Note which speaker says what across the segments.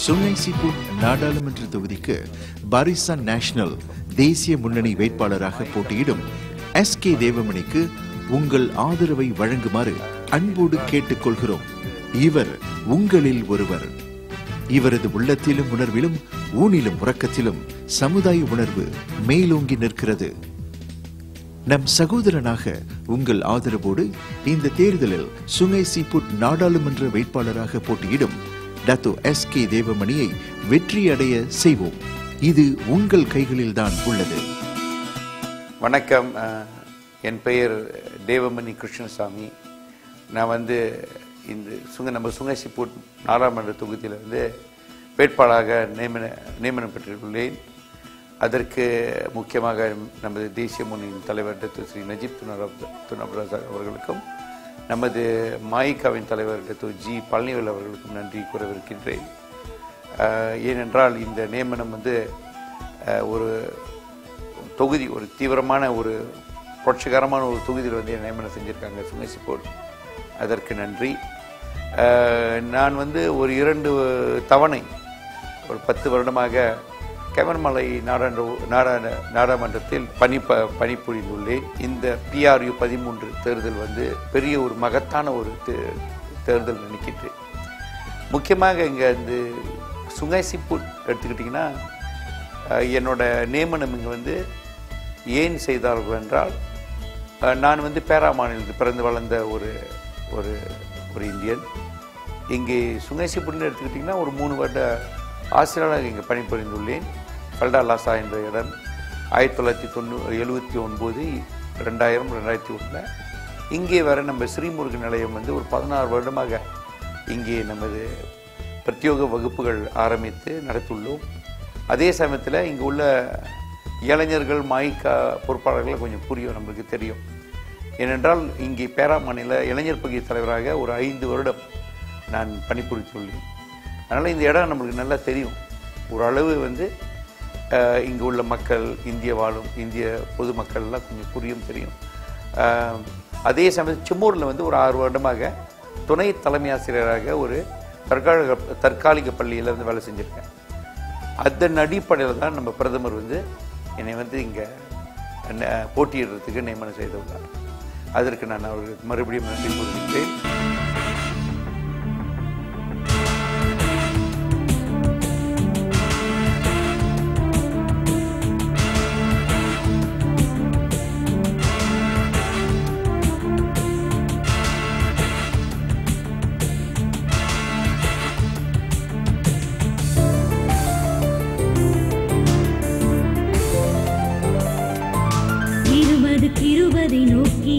Speaker 1: Sungai சிப்பூட் நாடாளுமன்ற தொகுதிக்கு Barisan national தேசிய முன்னணி வேட்பாளராக போட்டியிடும் SK தேவமணிக்கு உங்கள் ஆதரவை வழங்குமாறு அன்போடு கேட்டுக்கொள்கிறோம். இவர் உங்களில் ஒருவர். இவரது உள்ளத்திலும் உணர்விலும் ஊனிலும் உறக்கத்திலும் சமுதாய உணர்வு மேலோங்கி நிற்கிறது. நம் சகோதரனாக உங்கள் ஆதரவோடு இந்த தேர்தலில் சுங்கை சிப்பூட் நாடாளுமன்ற வேட்பாளராக போட்டியிடும் டத்தோ SK தேவமணியை வெற்றி அடைய செய்வோம். இது உங்கள் கைகளில்தான் உள்ளது.
Speaker 2: வணக்கம், என் பெயர் தேவமணி கிருஷ்ணசாமி. நான் இந்த நம்ம சுங்கை சிப்பூட் நாடாளுமன்ற தொகுதியில் வேட்பாளராக நியமனம் பெற்றுள்ளேன். அதற்கு முக்கியமாக நமது தேசிய முன்னணியின் தலைவர் டாக்டர் ஸ்ரீ நஜீப் துனப்ராஜா அவர்களுக்கும் நமது மாயிகாவின் தலைவர் டாக்டர் ஜி பழனிவேல் அவர்களுக்கும் நன்றி கூறவிருக்கின்றேன். ஏனென்றால் இந்த நியமனம் ஒரு தொகுதி, ஒரு தீவிரமான ஒரு புரட்சிகரமான ஒரு தொகுதியில் நியமனம் செஞ்சுருக்காங்க சுங்கை சிப்பூட். அதற்கு நன்றி. நான் ஒரு 2 தவணை ஒரு 10 வருடமாக கெமர்மலை நாடாளுமன்றத்தில் பணிபுரிந்துள்ளேன். இந்த PRU 13 தேர்தல் பெரிய ஒரு மகத்தான ஒரு தேர்தல் நினைக்கிட்டு. முக்கியமாக இங்கே இந்த சுங்கை சிப்பூட் எடுத்துக்கிட்டிங்கன்னா என்னோட நியமனம் இங்கே ஏன் செய்தார்கள் என்றால், நான் பேரா மாநிலத்தில் பிறந்து வளர்ந்த ஒரு இந்தியன். இங்கே சுங்கை சிப்பூட்னு எடுத்துக்கிட்டிங்கன்னா ஒரு 3 வருட ஆசிரியராக இங்கே பணிபுரிந்துள்ளேன். பல்டா லாசா என்ற இடம் 1979, 2000, 2001 இங்கே வர நம்ம ஸ்ரீமுருகன் நிலையம் ஒரு 16 வருடமாக இங்கே நமது பிரத்யோக வகுப்புகள் ஆரம்பித்து நடத்துள்ளோம். அதே சமயத்தில் இங்கே உள்ள இளைஞர்கள் மாயிக்கா பொறுப்பாளர்கள் கொஞ்சம் புரியும், நம்மளுக்கு தெரியும். ஏனென்றால் இங்கே பேரா மாநில இளைஞர் பகுதி தலைவராக ஒரு 5 வருடம் நான் பணிபுரித்துள்ளேன். அதனால் இந்த இடம் நம்மளுக்கு நல்லா தெரியும். ஓரளவு இங்கே உள்ள மக்கள், இந்திய பொதுமக்கள்லாம் கொஞ்சம் புரியும், தெரியும். அதே சமயம் சிம்மூரில் ஒரு 6 வருடமாக துணை தலைமை ஆசிரியராக ஒரு தற்காலிக பள்ளியில் வேலை செஞ்சுருக்கேன். அதன் அடிப்படையில் தான் நம்ம பிரதமர் என்னை இங்கே போட்டியிடுறதுக்கு நியமனம் செய்துள்ளார். அதற்கு நான் அவர்களுக்கு மறுபடியும் நன்றி கூறுகின்றேன்.
Speaker 3: இருபதை நோக்கி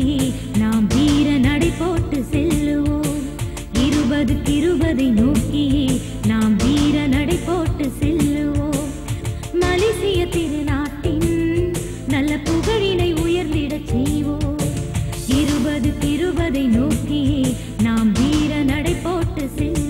Speaker 3: நாம் வீர நடை போட்டு செல்லுவோம். 20 நோக்கி நாம் வீர நடை போட்டு செல்லுவோம். மலேசிய திருநாட்டின் நல்ல புகழினை உயர்ந்திடச் செய்வோம். 20 நோக்கி நாம் வீர நடை போட்டு செல்லுவோம்.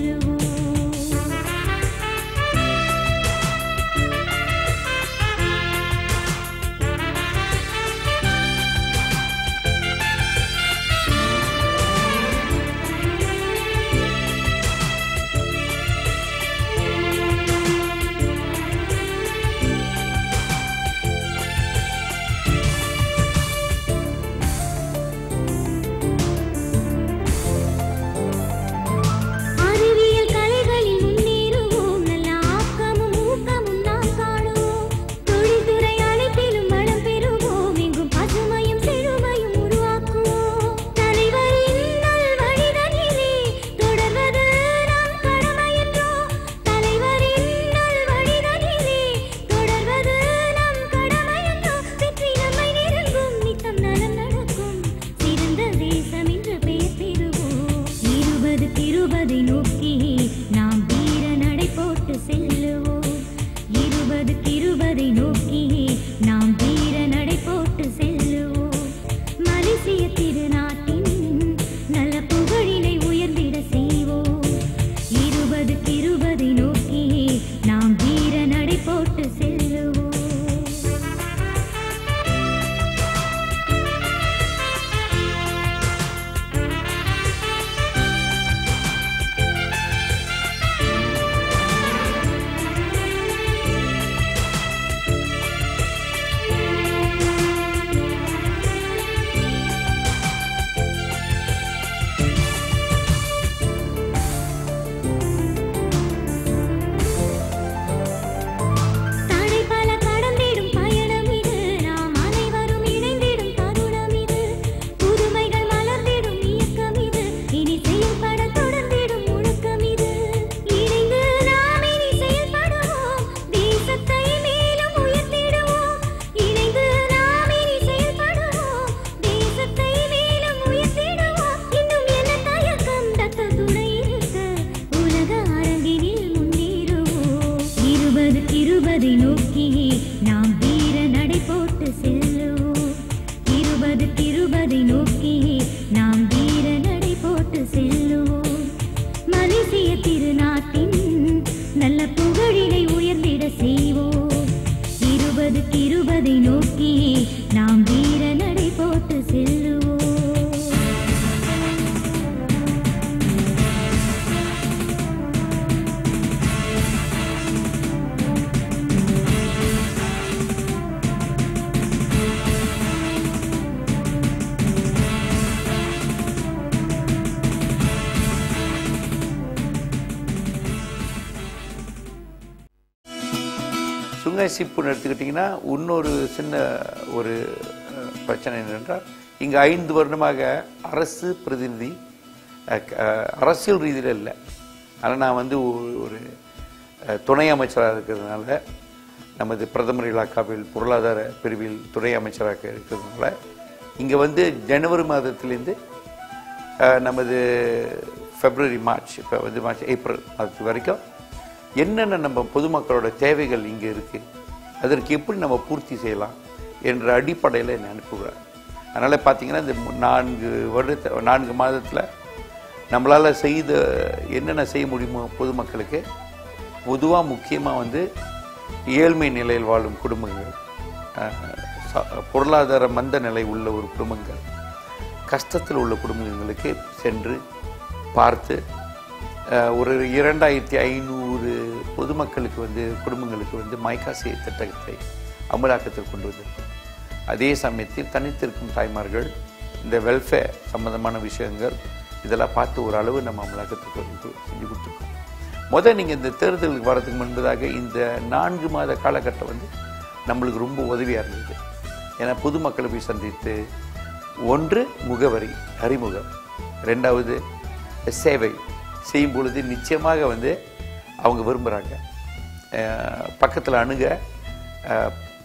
Speaker 3: செல்லுவோம்.
Speaker 2: சுங்கைசிப்புன்னு எடுத்துக்கிட்டிங்கன்னா இன்னொரு சின்ன ஒரு பிரச்சனை என்னென்றால் இங்கே 5 வருடமாக அரசு பிரதிநிதி அரசியல் ரீதியில் இல்லை. ஆனால் நான் வந்து ஒரு துணை அமைச்சராக இருக்கிறதுனால, நமது பிரதமர் இலாக்காவில் பொருளாதார பிரிவில் துணை அமைச்சராக இருக்கிறதுனால இங்கே வந்து ஜனவரி மாதத்திலேருந்து நமது பிப்ரவரி மார்ச், இப்போ வந்து மார்ச் ஏப்ரல் அது வரைக்கும் என்னென்ன நம்ம பொதுமக்களோட தேவைகள் இங்கே இருக்குது, அதற்கு எப்படி நம்ம பூர்த்தி செய்யலாம் என்ற அடிப்படையில் என்னை அனுப்புகிறார். அதனால் பார்த்தீங்கன்னா இந்த 4 மாதத்தில் நம்மளால் என்னென்ன செய்ய முடியுமோ பொதுமக்களுக்கு, பொதுவாக முக்கியமாக வந்து ஏழ்மை நிலையில் வாழும் குடும்பங்கள், பொருளாதார மந்த நிலை உள்ள ஒரு குடும்பங்கள், கஷ்டத்தில் உள்ள குடும்பங்களுக்கு சென்று பார்த்து ஒரு 2500 பொதுமக்களுக்கு வந்து குடும்பங்களுக்கு வந்து மைக்காசி திட்டத்தை அமலாக்கத்தில் கொண்டு வந்திருக்கோம். அதே சமயத்தில் தனித்திருக்கும் தாய்மார்கள் இந்த வெல்ஃபேர் சம்பந்தமான விஷயங்கள் இதெல்லாம் பார்த்து ஒரு அளவு நம்ம அமலாக்கத்துக்கு செஞ்சு கொடுத்துருக்கோம். நீங்கள் இந்த தேர்தலுக்கு வரதுக்கு முன்பதாக இந்த 4 மாத காலகட்டம் வந்து நம்மளுக்கு ரொம்ப உதவியாக இருந்தது. ஏன்னா பொதுமக்களை போய் சந்தித்து, ஒன்று முகவரி அறிமுகம், 2வது சேவை செய்யும் பொழுது நிச்சயமாக வந்து அவங்க விரும்புகிறாங்க, பக்கத்தில் அணுக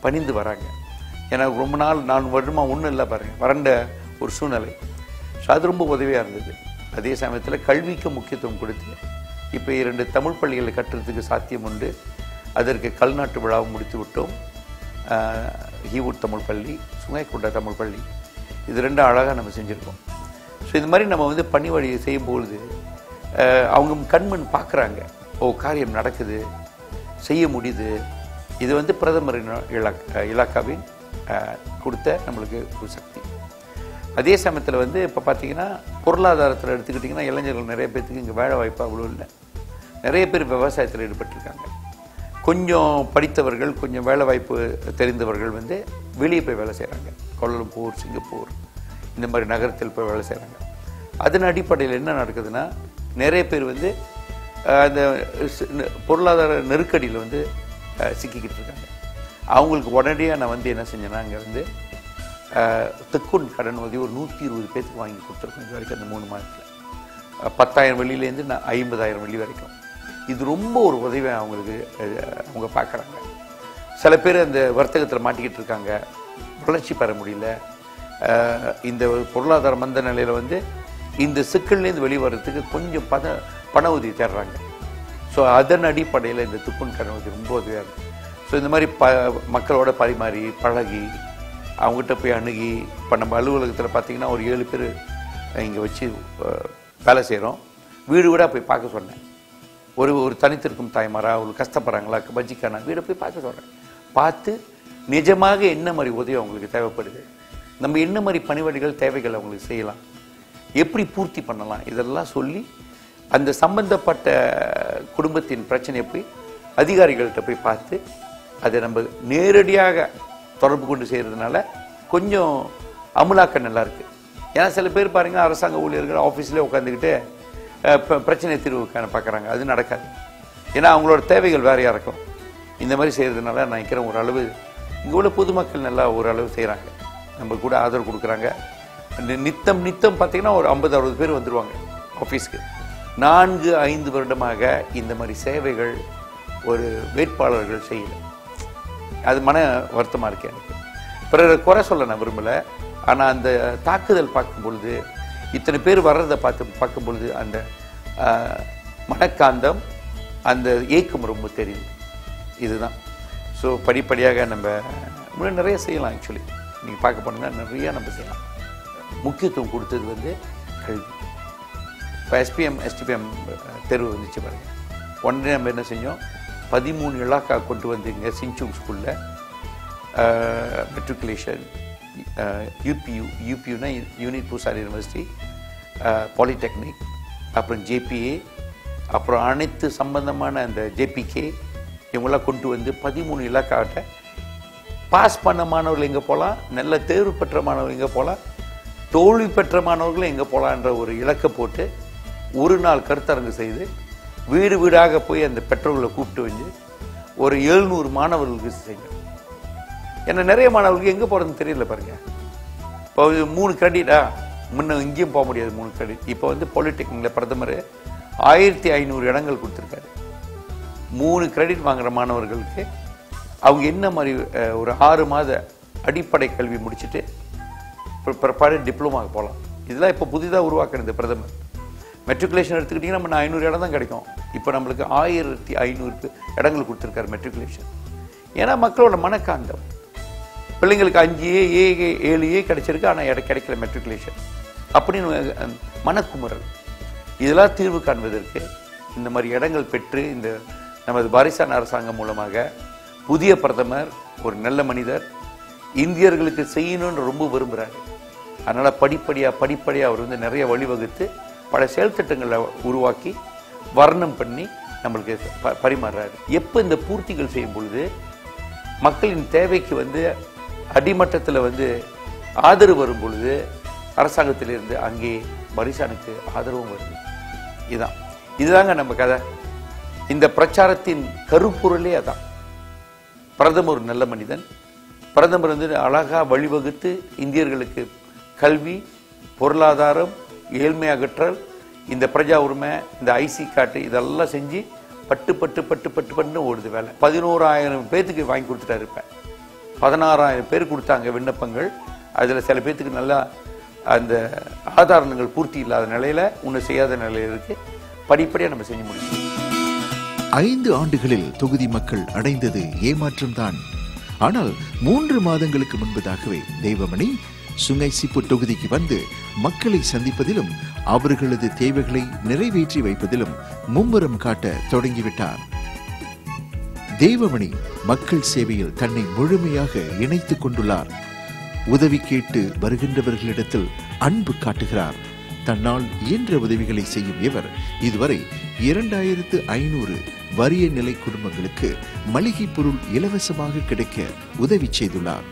Speaker 2: பணிந்து வராங்க. ஏன்னா ரொம்ப நாள் 4 வருடமாக ஒன்றும் இல்லை பாருங்கள், வறண்ட ஒரு சூழ்நிலை. ஸோ அது ரொம்ப உதவியாக இருந்தது. அதே சமயத்தில் கல்விக்கு முக்கியத்துவம் கொடுத்து இப்போ 2 தமிழ் பள்ளிகளை கட்டுறதுக்கு சாத்தியம் உண்டு. அதற்கு கல்நாட்டு விழாவும் முடித்து விட்டோம். ஹீவூட் தமிழ் பள்ளி, சுங்கைக்கொண்டா தமிழ் பள்ளி, இது 2 அழகாக நம்ம செஞ்சுருக்கோம். ஸோ இது மாதிரி நம்ம வந்து பணி வழியை செய்யும்பொழுது அவங்க கண்மண் பார்க்குறாங்க, காரியம் நடக்குது, செய்ய முடியுது. இது வந்து பிரதமரின் இலாக்காவின் கொடுத்த நம்மளுக்கு ஒரு சக்தி. அதே சமயத்தில் வந்து இப்போ பார்த்தீங்கன்னா பொருளாதாரத்தில் எடுத்துக்கிட்டிங்கன்னா இளைஞர்கள் நிறைய பேர்த்துக்கு இங்கே வேலை வாய்ப்பு அவ்வளோ இல்லை. நிறைய பேர் விவசாயத்தில் ஈடுபட்டிருக்காங்க. கொஞ்சம் படித்தவர்கள், கொஞ்சம் வேலை வாய்ப்பு தெரிந்தவர்கள் வந்து வெளியே போய் வேலை செய்கிறாங்க. கோலாலம்பூர், சிங்கப்பூர் இந்த மாதிரி நகரத்தில் போய் வேலை செய்கிறாங்க. அதன் அடிப்படையில் என்ன நடக்குதுன்னா, நிறைய பேர் வந்து அந்த பொருளாதார நெருக்கடியில் வந்து சிக்கிக்கிட்டு இருக்காங்க. அவங்களுக்கு உடனடியாக நான் வந்து என்ன செஞ்சேன்னா, அங்கே வந்து தெக்குன் கடன் உதவி ஒரு 120 பேருக்கு வாங்கி கொடுத்துருக்கோம் இது வரைக்கும். அந்த 3 மாதத்தில் 10,000 வெள்ளியிலேருந்து 50,000 வெள்ளி வரைக்கும். இது ரொம்ப ஒரு உதவியாக அவங்களுக்கு அவங்க பார்க்குறாங்க. சில பேர் அந்த வர்த்தகத்தில் மாட்டிக்கிட்டு இருக்காங்க, வளர்ச்சி பெற முடியல. இந்த பொருளாதார மந்த நிலையில் வந்து இந்த சிக்கல்லேருந்து வெளிவரத்துக்கு கொஞ்சம் பண உதவி தேடுறாங்க. ஸோ அதன் அடிப்படையில் இந்த துக்குன் கடன் உதவி ரொம்ப உதவியாக இருக்குது. ஸோ இந்த மாதிரி மக்களோட பரிமாறி பழகி அவங்ககிட்ட போய் அணுகி, இப்போ நம்ம அலுவலகத்தில் பார்த்திங்கன்னா ஒரு 7 பேர் இங்கே வச்சு வேலை செய்கிறோம். வீடு வீடாக போய் பார்க்க சொன்னேன். ஒரு தனித்திருக்கும் தாய்மாரா, ஒரு கஷ்டப்படுறாங்களா, பஜ்ஜிக்கான வீடை போய் பார்க்க சொல்கிறேன். பார்த்து நிஜமாக என்ன மாதிரி உதவி அவங்களுக்கு தேவைப்படுது, நம்ம என்ன மாதிரி பணிவடிகள் தேவைகள் அவங்களுக்கு செய்யலாம், எப்படி பூர்த்தி பண்ணலாம், இதெல்லாம் சொல்லி அந்த சம்பந்தப்பட்ட குடும்பத்தின் பிரச்சனையை போய் அதிகாரிகள்கிட்ட போய் பார்த்து அதை நம்ம நேரடியாக தொடர்பு கொண்டு செய்கிறதுனால கொஞ்சம் அமலாக்கம் நல்லாயிருக்கு. ஏன்னா சில பேர் பாருங்கள், அரசாங்க ஊழியர்கள் ஆஃபீஸ்லேயே உட்காந்துக்கிட்டு பிரச்சனை தீர்வு பார்க்குறாங்க. அது நடக்காது. ஏன்னா அவங்களோட தேவைகள் வேறையாக இருக்கும். இந்த மாதிரி செய்கிறதுனால நான் நினைக்கிறேன் ஓரளவு இங்கே உள்ள பொதுமக்கள் நல்லா ஓரளவு செய்கிறாங்க, நம்ம கூட ஆதரவு கொடுக்குறாங்க. நித்தம் பார்த்திங்கன்னா ஒரு 50-60 பேர் வந்துடுவாங்க ஆஃபீஸ்க்கு. 4-5 வருடமாக இந்த மாதிரி சேவைகள் ஒரு வேட்பாளர்கள் செய்யலை. அது மன வருத்தமாக இருக்கு எனக்கு. பிறரை குறை சொல்ல நான் விரும்பலை. ஆனால் அந்த தாக்குதல் பார்க்கும் பொழுது, இத்தனை பேர் வர்றதை பார்க்கும் பொழுது அந்த மனக்காந்தம், அந்த ஏக்கம் ரொம்ப தெரியுது. இதுதான். ஸோ படிப்படியாக நம்ம நிறைய செய்யலாம். ஆக்சுவலி நீங்கள் பார்க்க போனீங்கன்னா நிறையா நம்ம செய்யலாம். முக்கியத்துவம் கொடுத்தது வந்து கல்வி. இப்போ எஸ்பிஎம் எஸ்டிபிஎம் தேர்வு வந்துச்சு பாருங்கள். உடனே நம்ம என்ன செஞ்சோம், 13 இலாக்கா கொண்டு வந்து இங்கே சின்சூங் ஸ்கூலில் மெட்ரிகுலேஷன், யூபியூனா யூனிட் பூசாரி யூனிவர்சிட்டி, பாலிடெக்னிக், அப்புறம் ஜேபிஏ, அப்புறம் அனைத்து சம்பந்தமான அந்த ஜேபிகே இவங்களாம் கொண்டு வந்து 13 இலக்காட்ட பாஸ் பண்ண மாணவர்கள் எங்கே போகலாம், நல்ல தேர்வு பெற்ற மாணவர்கள் எங்கே போகலாம், தோல்வி பெற்ற மாணவர்களும் எங்கே போகலான்ற ஒரு இலக்கை போட்டு ஒரு நாள் கருத்தரங்கு செய்து வீடு வீடாக போய் அந்த பெற்றோர்களை கூப்பிட்டு வந்து ஒரு 700 மாணவர்களுக்கு செய்யும். ஏன்னா நிறைய மாணவர்களுக்கு எங்கே போகிறதுன்னு தெரியல பாருங்க. இப்போ 3 கிரெடிட்டா, முன்ன இங்கேயும் போக முடியாது 3 கிரெடிட். இப்போ வந்து பாலிடெக்னிக்கில் பிரதமர் 1500 இடங்கள் கொடுத்துருக்காரு. 3 கிரெடிட் வாங்குகிற மாணவர்களுக்கு அவங்க என்ன மாதிரி ஒரு 6 மாத அடிப்படை கல்வி முடிச்சுட்டு பிற்பாடு டிப்ளமாவுக்கு போகலாம். இதெல்லாம் இப்போ புதிதாக உருவாக்குறது பிரதமர். மெட்ரிகுலேஷன் எடுத்துக்கிட்டிங்கன்னா நம்ம 500 இடம் தான் கிடைக்கும். இப்போ நம்மளுக்கு 1500 இடங்கள் கொடுத்துருக்காரு மெட்ரிகுலேஷன். ஏன்னா மக்களோட மனக்காந்தம், பிள்ளைங்களுக்கு 5A 7A கிடைச்சிருக்கு, ஆனால் இடம் கிடைக்கல மெட்ரிகுலேஷன் அப்படின்னு மனக்குமுறல். இதெல்லாம் தீர்வு காண்பதற்கு இந்த மாதிரி இடங்கள் பெற்று இந்த நமது பாரிசான் அரசாங்கம் மூலமாக புதிய பிரதமர் ஒரு நல்ல மனிதர், இந்தியர்களுக்கு செய்யணும்னு ரொம்ப விரும்புகிறாரு. அதனால் படிப்படியாக அவர் வந்து நிறைய வழிவகுத்து பல செயல் திட்டங்களை உருவாக்கி வர்ணம் பண்ணி நம்மளுக்கு பரிமாறுறாரு. எப்போ இந்த பூர்த்திகள் செய்யும் பொழுது மக்களின் தேவைக்கு வந்து அடிமட்டத்தில் வந்து ஆதரவு வரும் பொழுது அரசாங்கத்திலிருந்து அங்கே பாரிசானுக்கு ஆதரவும் வருது. இதுதாங்க நம்ம கதை. இந்த பிரச்சாரத்தின் கருப்பொருளே அதான். பிரதமர் ஒரு நல்ல மனிதன். பிரதமர் வந்து அழகா வழிவகுத்து இந்தியர்களுக்கு கல்வி, பொருளாதாரம், ஏழ்மை அகற்றல், இந்த பிரஜா உரிமை, இந்த ஐசி கார்டு இதெல்லாம் செஞ்சு பட்டு ஓடுது வேலை. 11,000 பேத்துக்கு வாங்கி கொடுத்துட்டாரு. இருப்ப 16,000 பேர் கொடுத்தாங்க விண்ணப்பங்கள். அதில் சில பேத்துக்கு நல்லா அந்த ஆதாரங்கள் பூர்த்தி இல்லாத நிலையில, ஒன்றும் செய்யாத நிலையில இருக்கு. படிப்படியாக நம்ம செஞ்சு முடியும்.
Speaker 1: 5 ஆண்டுகளில் தொகுதி மக்கள் அடைந்தது ஏமாற்றம்தான். ஆனால் 3 மாதங்களுக்கு முன்பதாகவே தெய்வமணி சுங்கைசிப்பு தொகுதிக்கு வந்து மக்களை சந்திப்பதிலும் அவர்களது தேவைகளை நிறைவேற்றி வைப்பதிலும் மும்முரம் காட்ட தொடங்கிவிட்டார். தெய்வமணி மக்கள் சேவையில் தன்னை முழுமையாக இணைத்துக் கொண்டுள்ளார். உதவி கேட்டு வருகின்றவர்களிடத்தில் அன்பு காட்டுகிறார். தன்னால் இயன்ற உதவிகளை செய்யும் இவர் இதுவரை 2500 வறிய நிலை குடும்பங்களுக்கு மளிகை பொருள் இலவசமாக கிடைக்க உதவி செய்துள்ளார்.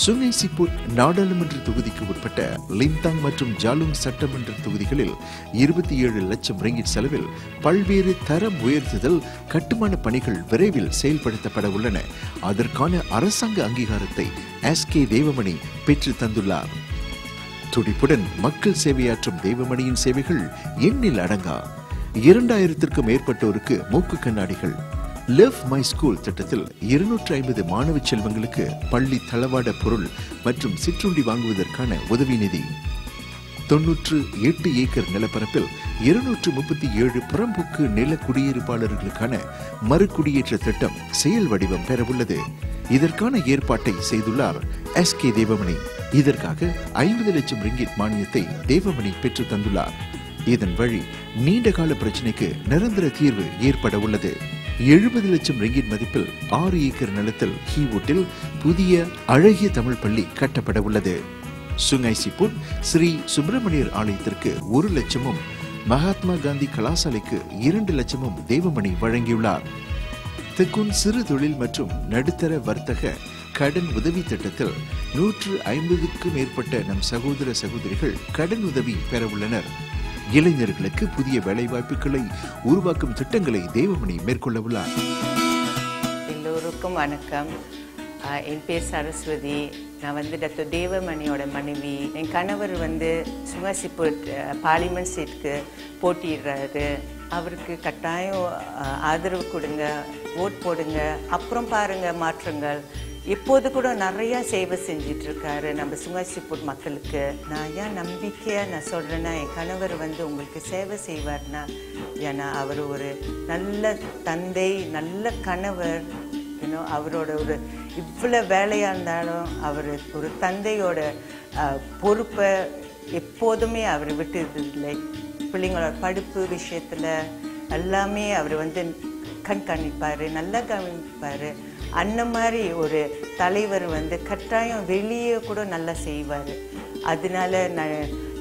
Speaker 1: சுங்கைசிப்பூர் நாடாளுமன்ற தொகுதிக்கு உட்பட்ட லிந்தாங் மற்றும் ஜாலுங் சட்டமன்ற தொகுதிகளில் 27 லட்சம் ரிங்கிட் செலவில் பல்வேறு தரம் உயர்த்துதல் கட்டுமான பணிகள் விரைவில் செயல்படுத்தப்பட உள்ளன. அதற்கான அரசாங்க அங்கீகாரத்தை SK தேவமணி பெற்று தந்துள்ளார். துடிப்புடன் மக்கள் சேவையாற்றும் தெய்வமணியின் சேவைகள் எண்ணில் அடங்கா. 2000க்கும் மேற்பட்டோருக்கு மூக்கு கண்ணாடிகள், லிவ் மை ஸ்கூல் திட்டத்தில் 250 மாணவ செல்வங்களுக்கு பள்ளி தளவாட பொருள் மற்றும் சிற்றுண்டி வாங்குவதற்கான உதவி நிதி, 98 ஏக்கர் நிலப்பரப்பில் 237 புறம்போக்கு நில குடியிருப்பாளர்களுக்கான மறுகுடியேற்ற திட்டம் செயல் வடிவம் பெறவுள்ளது. இதற்கான ஏற்பாட்டை செய்துள்ளார் SK தேவமணி. இதற்காக 50 லட்சம் ரிங்கிட் மானியத்தை தேவமணி பெற்று தந்துள்ளார். இதன் வழி நீண்டகால பிரச்சனைக்கு நிரந்தர தீர்வு ஏற்பட உள்ளது. 70 லட்சம் ரிங்கிட் மதிப்பில் 6 ஏக்கர் நிலத்தில் ஹீவுட்டில் புதிய அழகிய தமிழ் பள்ளி கட்டப்பட உள்ளது. சுங்கைசிப்பூர் ஸ்ரீ சுப்பிரமணியர் ஆலயத்திற்கு 1 லட்சமும் மகாத்மா காந்தி கலாசாலைக்கு 2 லட்சமும் தேவமணி வழங்கியுள்ளார். தெக்குன் சிறு தொழில் மற்றும் நடுத்தர வர்த்தக கடன் உதவி திட்டத்தில் 150க்கும் மேற்பட்ட நம் சகோதர சகோதரிகள் கடன் உதவி பெற உள்ளனர். இளைஞர்களுக்கு புதிய வேலை வாய்ப்புகளை உருவாக்கும் திட்டங்களை தேவமணி மேற்கொள்ள உள்ளார்.
Speaker 4: எல்லோருக்கும் வணக்கம். என் பேர் சரஸ்வதி. நான் வந்து டாக்டர் தேவமணியோட மனைவி. என் கணவர் வந்து சுங்கைசிப்பூர் பார்லிமெண்ட் சீட்டுக்கு போட்டிடுறாரு. அவருக்கு கட்டாயம் ஆதரவு கொடுங்க, ஓட் போடுங்க, அப்புறம் பாருங்க மாற்றங்கள். இப்போது கூட நிறையா சேவை செஞ்சிட்ருக்காரு நம்ம சுங்கைசிப்பூர் மக்களுக்கு. நான் ஏன் நம்பிக்கையாக நான் சொல்கிறேன்னா, என் கணவர் வந்து உங்களுக்கு சேவை செய்வார்னா, ஏன்னா அவர் ஒரு நல்ல தந்தை, நல்ல கணவர். அவரோட ஒரு இவ்வளோ வேலையாக இருந்தாலும் அவர் ஒரு தந்தையோட பொறுப்பை எப்போதுமே அவர் விட்டதில்லை. பிள்ளைங்களோட படிப்பு விஷயத்தில் எல்லாமே அவர் வந்து கண்காணிப்பார், நல்லா கவனிப்பார். அந்த மாதிரி ஒரு தலைவர் வந்து கட்டாயம் வெளியே கூட நல்லா செய்வார். அதனால நான்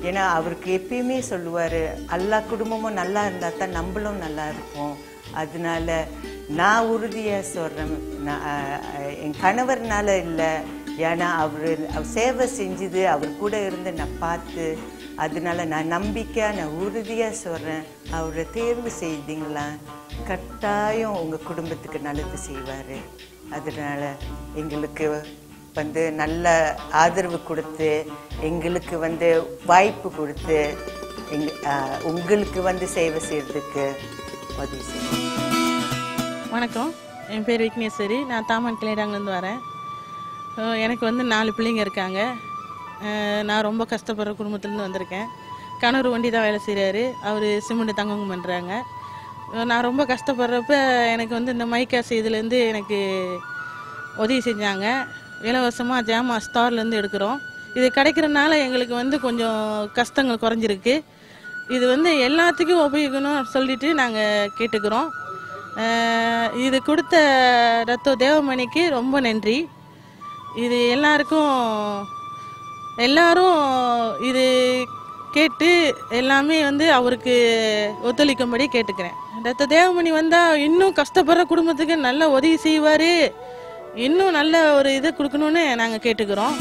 Speaker 4: ஏன்னா அவருக்கு எப்பயுமே சொல்லுவார், எல்லா குடும்பமும் நல்லா இருந்தால் தான் நம்மளும் நல்லா இருப்போம். அதனால நான் உறுதியாக சொல்கிறேன், என் கணவர்னால இல்லை, ஏன்னா அவர் சேவை செஞ்சது அவர் கூட இருந்து நான் பார்த்து, அதனால நான் நம்பிக்கையாக நான் உறுதியாக சொல்கிறேன், அவரை தேர்வு செய்தீங்களா கட்டாயம் உங்கள் குடும்பத்துக்கு நல்லது செய்வார். அதனால எங்களுக்கு வந்து நல்ல ஆதரவு கொடுத்து, எங்களுக்கு வந்து வாய்ப்பு கொடுத்து, உங்களுக்கு வந்து சேவை செய்கிறதுக்கு உதவி செய்யும்.
Speaker 5: வணக்கம், என் பேர் விக்னேஸ்வரி. நான் தாமன் கிளைடாங்கலேருந்து வரேன். எனக்கு வந்து 4 பிள்ளைங்க இருக்காங்க. நான் ரொம்ப கஷ்டப்படுற குடும்பத்துலேருந்து வந்திருக்கேன். கணவர் வண்டி தான் வேலை செய்கிறாரு. அவர் சிமெண்ட் தங்கமும் பண்ணுறாங்க. நான் ரொம்ப கஷ்டப்படுறப்ப எனக்கு வந்து இந்த மைக்காசு இதுலேருந்து எனக்கு உதவி செஞ்சாங்க. இலவசமாக ஜாமா ஸ்டார்லேருந்து எடுக்கிறோம். இது கிடைக்கிறனால எங்களுக்கு வந்து கொஞ்சம் கஷ்டங்கள் குறைஞ்சிருக்கு. இது வந்து எல்லாத்துக்கும் உபயோகிக்கணும் சொல்லிட்டு நாங்கள் கேட்டுக்கிறோம். இது கொடுத்த ரத்தோ தேவமணிக்கு ரொம்ப நன்றி. இது எல்லாரும் இது கேட்டு எல்லாமே வந்து அவருக்கு ஒத்துழைக்கும்படி கேட்டுக்கிறேன். ரத்த தேவமணி வந்தால் இன்னும் கஷ்டப்படுற குடும்பத்துக்கு நல்ல உதவி செய்வார், இன்னும் நல்ல ஒரு இதை கொடுக்கணும்னு நாங்கள் கேட்டுக்கிறோம்.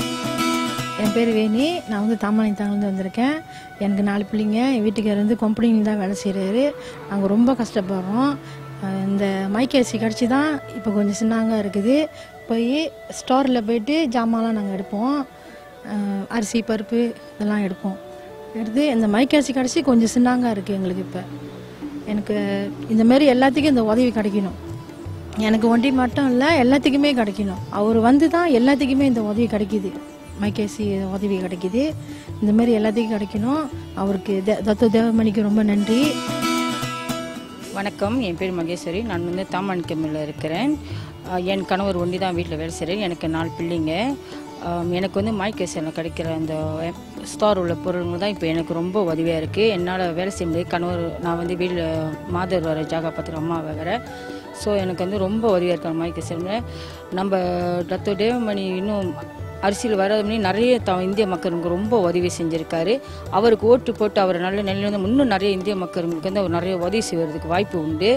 Speaker 6: என் பேர் வேணி. நான் வந்து தாமணித்தாங்கலேருந்து வந்திருக்கேன். எனக்கு 4 பிள்ளைங்க. என் வீட்டுக்காரர் வந்து கம்பெனியில் தான் வேலை செய்கிறாரு. நாங்கள் ரொம்ப கஷ்டப்படுறோம். இந்த மைக்கேசி கிடச்சி தான் இப்போ கொஞ்சம் சின்னாங்க இருக்குது. போய் ஸ்டோரில் போயிட்டு ஜாமான்லாம் நாங்கள் எடுப்போம். அரிசி பருப்பு இதெல்லாம் எடுப்போம். எடுத்து இந்த மைக்கேசி கிடச்சி கொஞ்சம் சின்னாங்க இருக்குது எங்களுக்கு. இப்போ எனக்கு இந்தமாரி எல்லாத்துக்கும் இந்த உதவி கிடைக்கணும். எனக்கு ஒண்டி மட்டும் இல்லை, எல்லாத்துக்குமே கிடைக்கணும். அவர் வந்து தான் எல்லாத்துக்குமே இந்த உதவி கிடைக்கிது, மைக்கேசி உதவி கிடைக்கிது. இந்தமாரி எல்லாத்துக்கும் கிடைக்கணும். அவருக்கு தத்து தேவமணிக்கு ரொம்ப நன்றி.
Speaker 7: வணக்கம், என் பேர் மகேஸ்வரி. நான் வந்து தாமணிக்கமில் இருக்கிறேன். என் கணவர் ஒண்டி தான் வீட்டில் வேலை செய்கிறேன். எனக்கு 4 பிள்ளைங்க. எனக்கு வந்து மைக்கேசியில் கிடைக்கிற அந்த ஸ்டார் உள்ள பொருள்கள் தான் இப்போ எனக்கு ரொம்ப உதவியாக இருக்குது. என்னால் வேலை செய்ய முடியாது. கணவர் நான் வந்து வீட்டில் மாதர் வர ஜாகா பார்த்துட்டு அம்மா வேறு. ஸோ எனக்கு வந்து ரொம்ப உதவியாக இருக்காங்க மைக்கேசியில். நம்ம ரத்த தேவமணி இன்னும் அரசியல் வராதமணி நிறைய இந்திய மக்களுக்கு ரொம்ப உதவி செஞ்சுருக்காரு. அவருக்கு ஓட்டு போட்டு அவர் நல்ல நிலையில் இன்னும் நிறைய இந்திய மக்களுக்கு வந்து அவர் நிறைய உதவி செய்வதற்கு வாய்ப்பு உண்டு.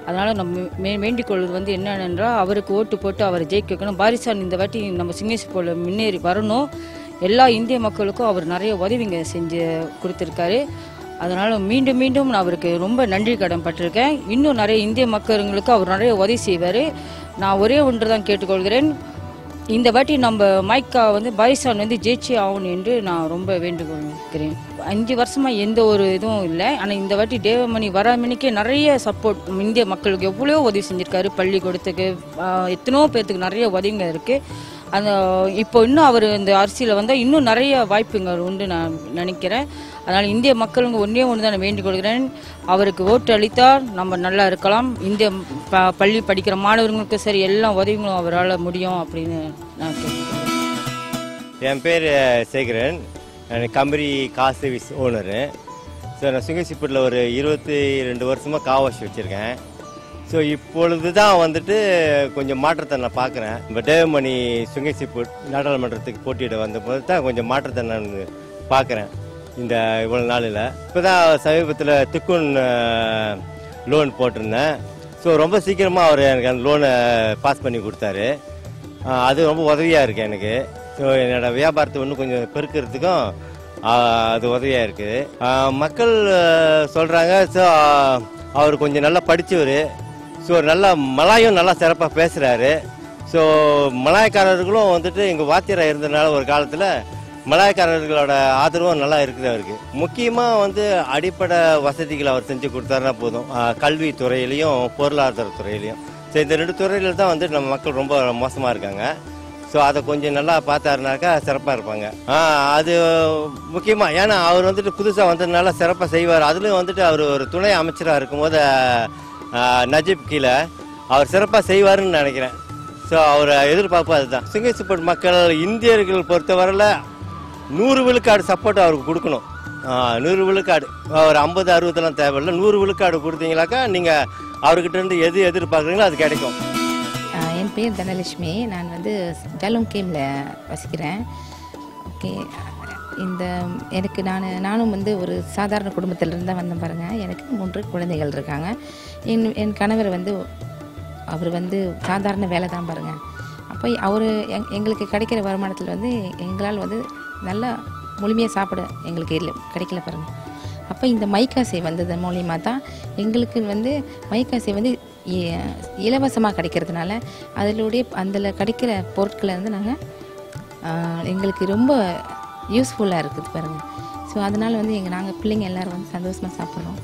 Speaker 7: அதனால் நம்ம வேண்டிக் கொள்வது வந்து என்னென்றால் அவருக்கு ஓட்டு போட்டு அவரை ஜெயிக்க வைக்கணும். பாரிசான் இந்த வாட்டி நம்ம சிங்கேசி போல முன்னேறி வரணும். எல்லா இந்திய மக்களுக்கும் அவர் நிறைய உதவிங்க செஞ்சு கொடுத்துருக்காரு. அதனால் மீண்டும் மீண்டும் நான் அவருக்கு ரொம்ப நன்றி கடன் பட்டிருக்கேன். இன்னும் நிறைய இந்திய மக்களுங்களுக்கு அவர் நிறைய உதவி செய்வார். நான் ஒரே ஒன்று தான் கேட்டுக்கொள்கிறேன், இந்த வாட்டி நம்ம மைக்கா வந்து பாரிசான் வந்து ஜெயிச்சே ஆகணும் என்று நான் ரொம்ப வேண்டுகொள்கிறேன். 5 வருஷமாக எந்த ஒரு இதுவும் இல்லை. ஆனால் இந்த வாட்டி தேவமணி வராமணிக்கே நிறைய சப்போர்ட் இந்திய மக்களுக்கு எவ்வளோ உதவி செஞ்சுருக்காரு. பள்ளிக்கூடத்துக்கு எத்தனோ பேர்த்துக்கு நிறைய உதவிங்க இருக்குது. அந்த இப்போ இன்னும் அவர் இந்த அரசியலில் வந்தால் இன்னும் நிறைய வாய்ப்புங்க உண்டு நான் நினைக்கிறேன். அதனால் இந்திய மக்களுங்க ஒன்றே ஒன்று தான் நான் வேண்டிக் கொள்கிறேன், அவருக்கு ஓட்டு அளித்தால் நம்ம நல்லா இருக்கலாம். இந்திய பள்ளி படிக்கிற மாணவர்களுக்கு சரி எல்லா உதவிகளும் அவரால் முடியும் அப்படின்னு நான் கேட்குறேன்.
Speaker 8: என் பேர் சேகரன். நான் company car service owner. So நான் சுங்கசிப்பூரில் ஒரு 22 வருஷமாக கார் வாஷ் வச்சுருக்கேன். ஸோ இப்பொழுது தான் வந்துட்டு கொஞ்சம் மாற்றத்தை நான் பார்க்குறேன். இப்போ தேவமணி சுங்கசிப்பூர் நாடாளுமன்றத்துக்கு போட்டியிட வந்தபோது தான் கொஞ்சம் மாற்றத்தை நான் பார்க்குறேன் இந்த இவ்வளோ நாளில். இப்போ தான் சமீபத்தில் திக்குன் லோன் போட்டிருந்தேன். ஸோ ரொம்ப சீக்கிரமாக அவர் எனக்கு அந்த லோனை பாஸ் பண்ணி கொடுத்தாரு. அது ரொம்ப உதவியாக இருக்குது எனக்கு. ஸோ என்னோடய வியாபாரத்தை இன்னும் கொஞ்சம் பெருக்கிறதுக்கும் அது உதவியாக இருக்குது. மக்கள் சொல்கிறாங்க, ஸோ அவர் கொஞ்சம் நல்லா படித்தவர். ஸோ நல்லா மலாயும் நல்லா சிறப்பாக பேசுகிறாரு. ஸோ மலாயக்காரர்களும் வந்துட்டு எங்கள் வாத்தியராக இருந்ததுனால ஒரு காலத்தில் மலாயக்காரர்களோட ஆதரவும் நல்லா இருக்குது அவருக்கு. முக்கியமாக வந்து அடிப்படை வசதிகளை அவர் செஞ்சு கொடுத்தாருன்னா போதும். கல்வித்துறையிலையும் பொருளாதார துறையிலையும். ஸோ இந்த 2 துறையில் தான் வந்து நம்ம மக்கள் ரொம்ப மோசமாக இருக்காங்க. ஸோ அதை கொஞ்சம் நல்லா பார்த்தாருனாக்கா சிறப்பாக இருப்பாங்க. அது முக்கியமாக ஏன்னா அவர் வந்துட்டு புதுசாக வந்ததுனால சிறப்பாக செய்வார். அதுலேயும் வந்துட்டு அவர் ஒரு துணை அமைச்சராக இருக்கும்போது நஜீப் கீழே அவர் சிறப்பாக செய்வாருன்னு நினைக்கிறேன். ஸோ அவர் எதிர்பார்ப்பு அதுதான். சிங்கசிப்பூர் மக்கள் இந்தியர்கள் பொறுத்தவரையில் 100 விழுக்காடு சப்போர்ட் அவருக்கு கொடுக்கணும். 100 விழுக்காடு, ஒரு 50 60 தேவையில்லை. 100 விழுக்காடு கொடுத்தீங்களாக்கா நீங்கள் அவர்கிட்ட இருந்து எது எதிர்பார்க்குறீங்களோ அது கிடைக்கும்.
Speaker 6: என்
Speaker 9: என் பேர் தனலட்சுமி. நான் வந்து ஜலோங்கேமில் வசிக்கிறேன். ஓகே, நானும் வந்து ஒரு சாதாரண குடும்பத்திலிருந்து தான் வந்தேன் பாருங்கள். எனக்கு 3 குழந்தைகள் இருக்காங்க. என் கணவர் வந்து அவர் வந்து சாதாரண வேலை தான் பாருங்கள். அப்போ அவர் எங்களுக்கு கிடைக்கிற வருமானத்தில் வந்து எங்களால் வந்து நல்லா முழுமையாக சாப்பிட எங்களுக்கு கிடைக்கல பாருங்கள். அப்போ இந்த மைக்காசை வந்தது மூலிமா தான் எங்களுக்கு வந்து மைக்காசை வந்து இலவசமாக கிடைக்கிறதுனால அதில் கிடைக்கிற பொருட்களை வந்து எங்களுக்கு ரொம்ப யூஸ்ஃபுல்லாக இருக்குது பாருங்கள். ஸோ அதனால் வந்து நாங்கள் பிள்ளைங்க எல்லோரும் வந்து சந்தோஷமாக சாப்பிட்றோம்.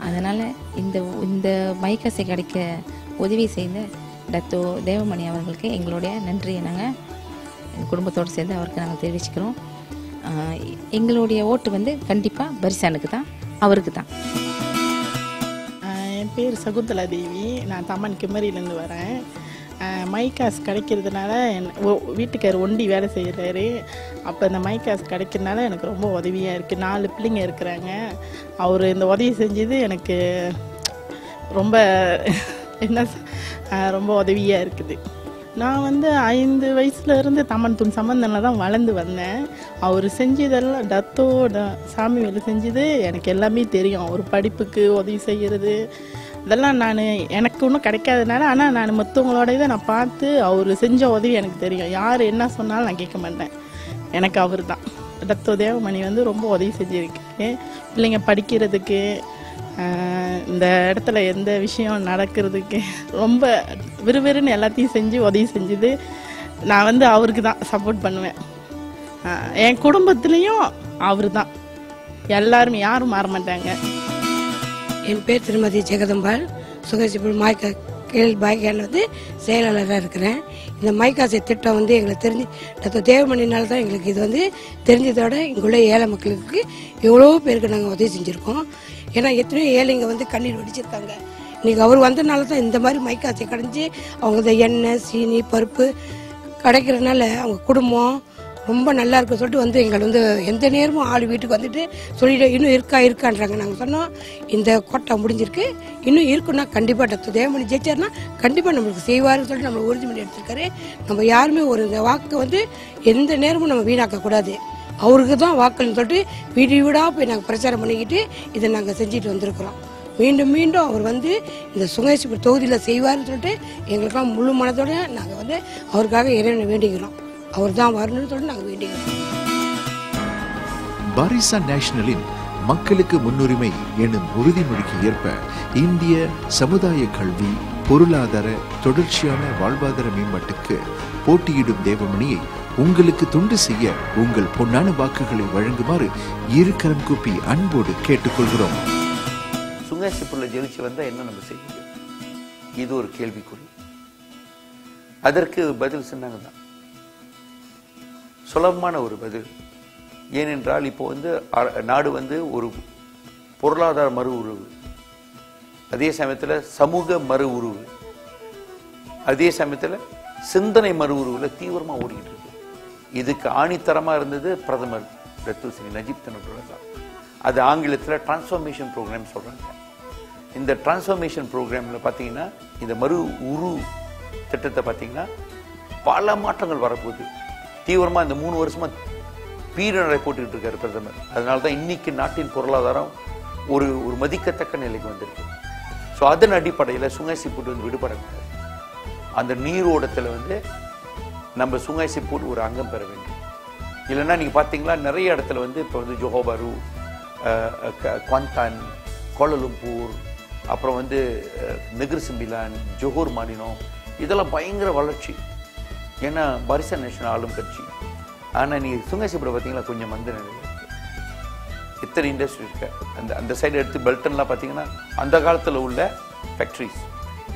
Speaker 9: அதனால் இந்த மைக்காசை கிடைக்க உதவி செய்த டத்தோ தேவமணி அவர்களுக்கு எங்களுடைய நன்றியை நாங்கள் குடும்பத்தோடு சேர்ந்து அவருக்கு நாங்கள் தெரிவிச்சுக்கிறோம். எங்களுடைய ஓட்டு வந்து கண்டிப்பாக பரிசானுக்கு தான், அவருக்கு தான்.
Speaker 5: என் பேர் சகுந்தலா தேவி. நான் தம்மன் கிமரியிலேருந்து வரேன். மைக்காசு கிடைக்கிறதுனால வீட்டுக்கார் ஒண்டி வேலை செய்கிறாரு. அப்போ இந்த மைக்காசு கிடைக்கிறதுனால எனக்கு ரொம்ப உதவியாக இருக்குது. 4 பிள்ளைங்க இருக்கிறாங்க. அவர் இந்த உதவி செஞ்சது எனக்கு ரொம்ப ரொம்ப உதவியாக இருக்குது. நான் வந்து 5 வயசுலேருந்து தம்மன் தூண் சம்பந்தனில் தான் வளர்ந்து வந்தேன். அவர் செஞ்சதெல்லாம் சாமி வேலை செஞ்சது எனக்கு எல்லாமே தெரியும். அவர் படிப்புக்கு உதவி செய்கிறது இதெல்லாம் எனக்கு ஒன்றும் கிடைக்காதனால, ஆனால் நான் மற்றவங்களோட இதை நான் பார்த்து அவர் செஞ்ச உதவி எனக்கு தெரியும். யார் என்ன சொன்னாலும் நான் கேட்க மாட்டேன். எனக்கு அவர் தான் டத்தோ தேவமணி வந்து ரொம்ப உதவி செஞ்சுருக்காரு. பிள்ளைங்க படிக்கிறதுக்கு, இந்த இடத்துல எந்த விஷயம் நடக்கிறதுக்கு ரொம்ப விறுவிறுன்னு எல்லாத்தையும் செஞ்சு உதவி செஞ்சது. நான் வந்து அவருக்கு தான் சப்போர்ட் பண்ணுவேன். என் குடும்பத்துலேயும் அவர் தான். எல்லாருமே யாரும் மாற மாட்டாங்க.
Speaker 10: என் பேர் திருமதி ஜெகதம்பாள். சுகசிபுல் மாய்க்கா கேள் பாய்க்கான் வந்து செயலாளராக இருக்கிறேன். இந்த மைக்காசை திட்டம் வந்து எங்களுக்கு தெரிஞ்சு டத்தோ தேவமணினால தான் எங்களுக்கு இது வந்து தெரிஞ்சதோட இங்குள்ள ஏழை மக்களுக்கு எவ்வளோ பேருக்கு நாங்கள் உதவி செஞ்சுருக்கோம். ஏன்னா எத்தனையோ ஏழைங்க வந்து கண்ணீர் வடிச்சிருக்காங்க. இன்றைக்கி அவர் வந்தனால தான் இந்த மாதிரி மைக்காசை கிடைஞ்சி அவங்க எண்ணெய் சீனி பருப்பு கிடைக்கிறதுனால அவங்க குடும்பம் ரொம்ப நல்லா இருக்க சொல்லிட்டு வந்து எங்களை வந்து எந்த நேரமும் ஆள் வீட்டுக்கு வந்துட்டு சொல்லிட்டு இன்னும் இருக்கான்றாங்க. நாங்கள் சொன்னோம் இந்த கோட்டை முடிஞ்சிருக்கு, இன்னும் இருக்குன்னா கண்டிப்பாக டத்தோ தேவமணி ஜெயிச்சார்னா கண்டிப்பாக நம்மளுக்கு செய்வார்னு சொல்லிட்டு நம்மளை உறுதிமொழி எடுத்திருக்காரு. நம்ம யாருமே இந்த வாக்கு வந்து எந்த நேரமும் நம்ம வீணாக்கக்கூடாது. அவருக்கு தான் வாக்குன்னு சொல்லிட்டு வீடு வீடாக போய் நாங்கள் பிரச்சாரம் பண்ணிக்கிட்டு இதை நாங்கள் செஞ்சுட்டு வந்திருக்கிறோம். மீண்டும் மீண்டும் அவர் வந்து இந்த சுங்கேசிபுரம் தொகுதியில் செய்வார்னு சொல்லிட்டு எங்களுக்கெல்லாம் முழு மனத்தோடு நாங்கள் வந்து அவருக்காக இறைவனை வேண்டிக்கிறோம். அவர் தான் வரணும்னு சொல்லிட்டு நாங்கள் வேண்டிக்கிறோம்.
Speaker 1: பாரிசான் நேஷனலின் மக்களுக்கு முன்னுரிமை எனும் உறுதிமொழிக்கு ஏற்ப இந்திய சமுதாய கல்வி, பொருளாதார தொடர்ச்சியான வாழ்வாதார மேம்பாட்டுக்கு போட்டியிடும் தேவமணியை உங்களுக்கு தொண்டு செய்ய உங்கள் பொன்னான வாக்குகளை வழங்குமாறு இருக்கரம் கூப்பி அன்போடு கேட்டுக்கொள்கிறோம்.
Speaker 2: சுங்கசிபுர்ல ஜெயிச்சு வந்தா என்ன நம்ம செய்ய முடியும்? இது ஒரு கேள்விக்குறி. அதற்கு பதில் சொன்னாங்க தான், சுலபமான ஒரு பதில். ஏனென்றால் இப்போ வந்து நாடு வந்து ஒரு பொருளாதார மறு உருவு, அதே சமயத்தில் சமூக மறு உருவு, அதே சமயத்தில் சிந்தனை மறு உருவில் தீவிரமாக ஓடிக்கிட்டு இருக்கு. இதுக்கு ஆணித்தரமாக இருந்தது பிரதமர் டத்தோ ஸ்ரீ நஜீப் தான். அது ஆங்கிலத்தில் டிரான்ஸ்ஃபர்மேஷன் ப்ரோக்ராம் சொல்கிறாங்க. இந்த டிரான்ஸ்ஃபர்மேஷன் ப்ரோக்ராமில் பார்த்தீங்கன்னா இந்த மறு உரு திட்டத்தை பார்த்தீங்கன்னா பல மாற்றங்கள் வரப்போகுது. தீவிரமாக இந்த 3 வருஷமாக பீரநடை போட்டுக்கிட்டு இருக்காரு பிரதமர். அதனால தான் இன்னைக்கு நாட்டின் பொருளாதாரம் ஒரு மதிக்கத்தக்க நிலைக்கு வந்திருக்கு. ஸோ அதன் அடிப்படையில் சுங்கைசிப்பூட் வந்து விடுபடக்கூடாது. அந்த நீரோட்டத்தில் வந்து நம்ம சுங்கைசிப்பூட் ஒரு அங்கம் பெற வேண்டும். இல்லைன்னா நீங்கள் பார்த்தீங்களா நிறைய இடத்துல வந்து இப்போ வந்து ஜோஹோ பாரு, குவாந்தான், கோலாலம்பூர், அப்புறம் வந்து நெகிர் சிம்பிலான், ஜோஹர் மாநிலம், இதெல்லாம் பயங்கர வளர்ச்சி. ஏன்னா பாரிசான் நேஷனல் ஆளும் கட்சி. ஆனால் நீங்கள் சுங்கைசிப்பூரை பார்த்தீங்கன்னா கொஞ்சம் மந்த நிலையில் இருக்கு. இத்தனை இண்டஸ்ட்ரி இருக்கு. அந்த சைடு எடுத்து பெல்டன்லாம் பார்த்தீங்கன்னா அந்த காலத்தில் உள்ள ஃபேக்ட்ரிஸ்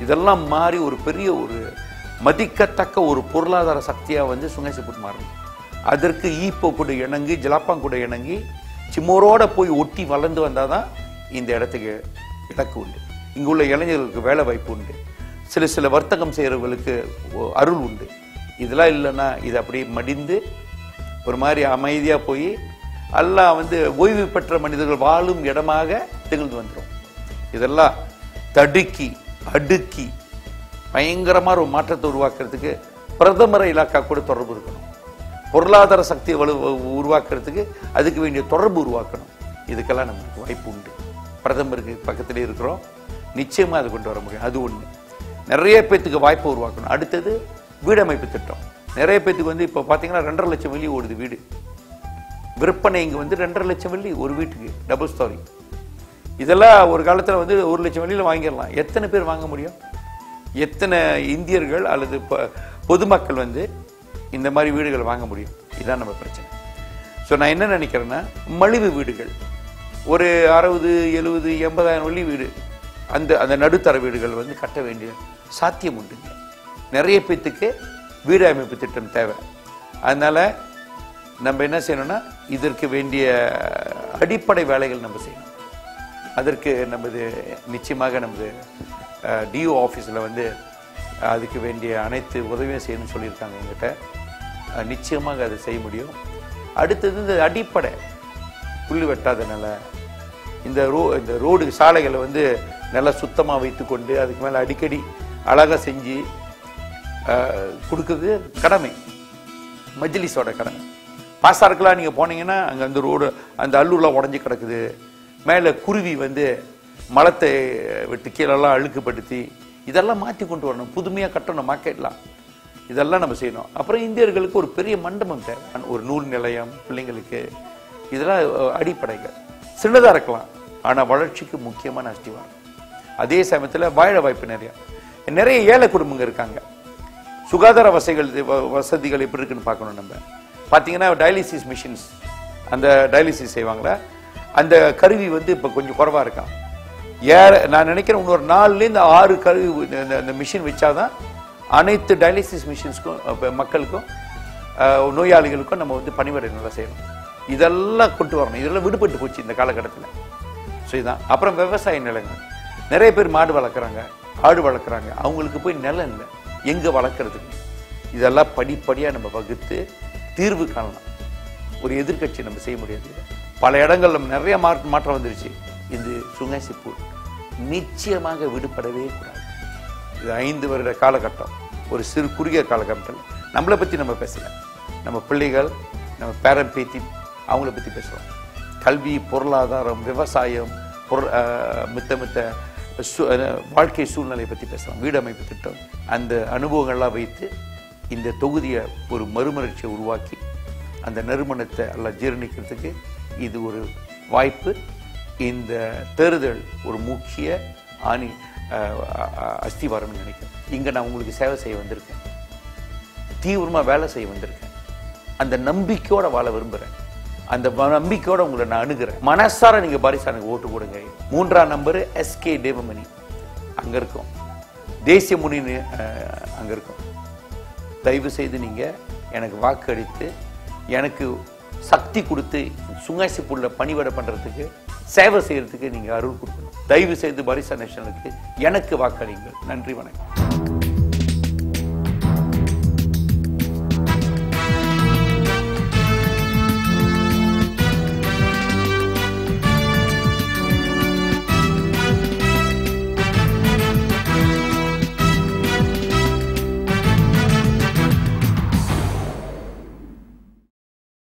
Speaker 2: இதெல்லாம் மாறி ஒரு பெரிய ஒரு மதிக்கத்தக்க ஒரு பொருளாதார சக்தியாக வந்து சுங்கைசிப்பூர் மாறணும். அதற்கு ஈப்போ கூட இணங்கி, ஜலாப்பாங் கூட இணங்கி, சிம்மோரோட போய் ஒட்டி வளர்ந்து வந்தால் தான் இந்த இடத்துக்கு இலக்கு உண்டு. இங்கே உள்ள இளைஞர்களுக்கு வேலை வாய்ப்பு உண்டு. சில வர்த்தகம் செய்கிறவர்களுக்கு அருள் உண்டு. இதெல்லாம் இல்லைன்னா இது அப்படியே மடிந்து ஒரு மாதிரி அமைதியாக போய் எல்லாம் வந்து ஓய்வு பெற்ற மனிதர்கள் வாழும் இடமாக திகழ்ந்து வந்துடும். இதெல்லாம் தடுக்கி அடுக்கி பயங்கரமாக ஒரு மாற்றத்தை உருவாக்குறதுக்கு பிரதமர் இலாக்கா கூட தொடர்பு இருக்கணும். பொருளாதார சக்தியை உருவாக்குறதுக்கு அதுக்கு வேண்டிய தொடர்பு உருவாக்கணும். இதுக்கெல்லாம் நமக்கு வாய்ப்பு உண்டு. பிரதமருக்கு பக்கத்திலே இருக்கிறோம், நிச்சயமாக அது கொண்டு வர முடியும். அது ஒன்று. நிறைய பேத்துக்கு வாய்ப்பை உருவாக்கணும். அடுத்தது வீடமைப்பு திட்டம். நிறைய பேத்துக்கு வந்து இப்போ பார்த்தீங்கன்னா 2.5 லட்சம் வெள்ளி ஓடுது வீடு விற்பனை. இங்கே வந்து 2.5 லட்சம் வெள்ளி ஒரு வீட்டுக்கு, டபுள் ஸ்டோரி. இதெல்லாம் ஒரு காலத்தில் வந்து 1 லட்சம் வெள்ளியில் வாங்கிடலாம். எத்தனை பேர் வாங்க முடியும்? எத்தனை இந்தியர்கள் அல்லது பொதுமக்கள் வந்து இந்த மாதிரி வீடுகள் வாங்க முடியும்? இதுதான் நம்ம பிரச்சனை. ஸோ நான் என்ன நினைக்கிறேன்னா, மலிவு வீடுகள் ஒரு 60, 70, 80,000 வெள்ளி வீடு, அந்த நடுத்தர வீடுகள் வந்து கட்ட வேண்டிய சாத்தியம் உண்டுங்க. நிறைய பேத்துக்கு வீடு அமைப்பு திட்டம் தேவை. அதனால நம்ம என்ன செய்யணும்னா, இதற்கு வேண்டிய அடிப்படை வேலைகள் நம்ம செய்யணும். அதற்கு நமது நிச்சயமாக நமது டிஓ ஆஃபீஸில் வந்து அதுக்கு வேண்டிய அனைத்து உதவியும் செய்யணும்னு சொல்லியிருக்காங்க எங்கிட்ட. நிச்சயமாக அதை செய்ய முடியும். அடுத்தது இந்த அடிப்படை புல் வெட்டாதனால இந்த ரோடு சாலைகளை வந்து நல்லா சுத்தமாக வைத்துக்கொண்டு அதுக்கு மேலே அடிக்கடி அழகாக செஞ்சு கொடுக்குறது கடமை, மஜ்லிஸோட கடமை. பாசாருக்கெல்லாம் நீங்கள் போனீங்கன்னா அங்கே அந்த ரோடு அந்த அல்லூர்லாம் உடஞ்சி கிடக்குது. மேலே குருவி வந்து மலத்தை விட்டு கீழெல்லாம் அழுக்குப்படுத்தி இதெல்லாம் மாற்றி கொண்டு வரணும். புதுமையாக கட்டணும் மார்க்கெட்லாம். இதெல்லாம் நம்ம செய்யணும். அப்புறம் இந்தியர்களுக்கு ஒரு பெரிய மண்டபம் தேவை, ஒரு நூல் நிலையம் பிள்ளைங்களுக்கு. இதெல்லாம் அடிப்படைகள். சின்னதாக இருக்கலாம், ஆனால் வளர்ச்சிக்கு முக்கியமான அஸ்திவாரம். அதே சமயத்தில் வாழ வாய்ப்பு நிறைய ஏழை குடும்பங்கள் இருக்காங்க. சுகாதார வசதிகள் எப்படி இருக்குன்னு பார்க்கணும். நம்ம பார்த்தீங்கன்னா டயாலிசிஸ் மிஷின்ஸ், அந்த டயாலிசிஸ் செய்வாங்களா, அந்த கருவி வந்து இப்போ கொஞ்சம் குறைவாக இருக்கான். நான் நினைக்கிறேன் இன்னொரு 4லேருந்து 6 கருவி இந்த மிஷின் வச்சாதான் அனைத்து டயாலிசிஸ் மிஷின்ஸ்க்கும் மக்களுக்கும் நோயாளிகளுக்கும் நம்ம வந்து பணிவிடை நல்லா செய்யணும். இதெல்லாம் கொண்டு வரணும். இதெல்லாம் விடுபட்டு போச்சு இந்த காலகட்டத்தில். ஸோ இதுதான். அப்புறம் விவசாய நிலங்கள். நிறைய பேர் மாடு வளர்க்குறாங்க, ஆடு வளர்க்குறாங்க. அவங்களுக்கு போய் நிலம் இல்லை, எங்கே வளர்க்குறதுக்கு. இதெல்லாம் படிப்படியாக நம்ம வகுத்து தீர்வு காணலாம். ஒரு எதிர்கட்சி நம்ம செய்ய முடியாது. பல இடங்கள் நம்ம நிறைய மாற்றம் வந்துருச்சு. இது சுங்கைசிப்பூர் நிச்சயமாக விடுபடவே கூடாது. இது 5 வருட காலகட்டம், ஒரு சிறு குறுகிய காலகட்டம். நம்மளை பற்றி நம்ம பேசல, நம்ம பிள்ளைகள், நம்ம பேரன் பேத்தி அவங்கள பற்றி பேசுகிறோம். கல்வி, பொருளாதாரம், விவசாயம், மித்த வாழ்க்கை சூழ்நிலையை பற்றி பேசலாம். வீடமைப்பு திட்டம், அந்த அனுபவங்கள்லாம் வைத்து இந்த தொகுதியை ஒரு மறுமலர்ச்சியை உருவாக்கி அந்த நறுமணத்தை எல்லாம் ஜீரணிக்கிறதுக்கு இது ஒரு வாய்ப்பு. இந்த தேர்தல் ஒரு முக்கிய அஸ்திவாரம் நினைக்கிறேன். இங்கே நான் உங்களுக்கு சேவை செய்ய வந்திருக்கேன், தீவிரமாக வேலை செய்ய வந்திருக்கேன். அந்த நம்பிக்கையோட வாழ விரும்புகிறேன். அந்த நம்பிக்கையோட உங்களை நான் அணுகிறேன். மனசார நீங்கள் பாரிசானுக்கு ஓட்டு போடுங்க. 3ஆம் நம்பரு SK தேவமணி அங்கே இருக்கும், தேசிய முன்னணி அங்கே இருக்கும். தயவு செய்து நீங்கள் எனக்கு வாக்களித்து எனக்கு சக்தி கொடுத்து சுங்கைசிப்பூர்ல பணிவிடை பண்ணுறதுக்கு, சேவை செய்யறதுக்கு நீங்கள் அருள் கொடுக்கணும். தயவு செய்து பாரிசா நேஷனலுக்கு எனக்கு வாக்களிங்கள். நன்றி, வணக்கம்.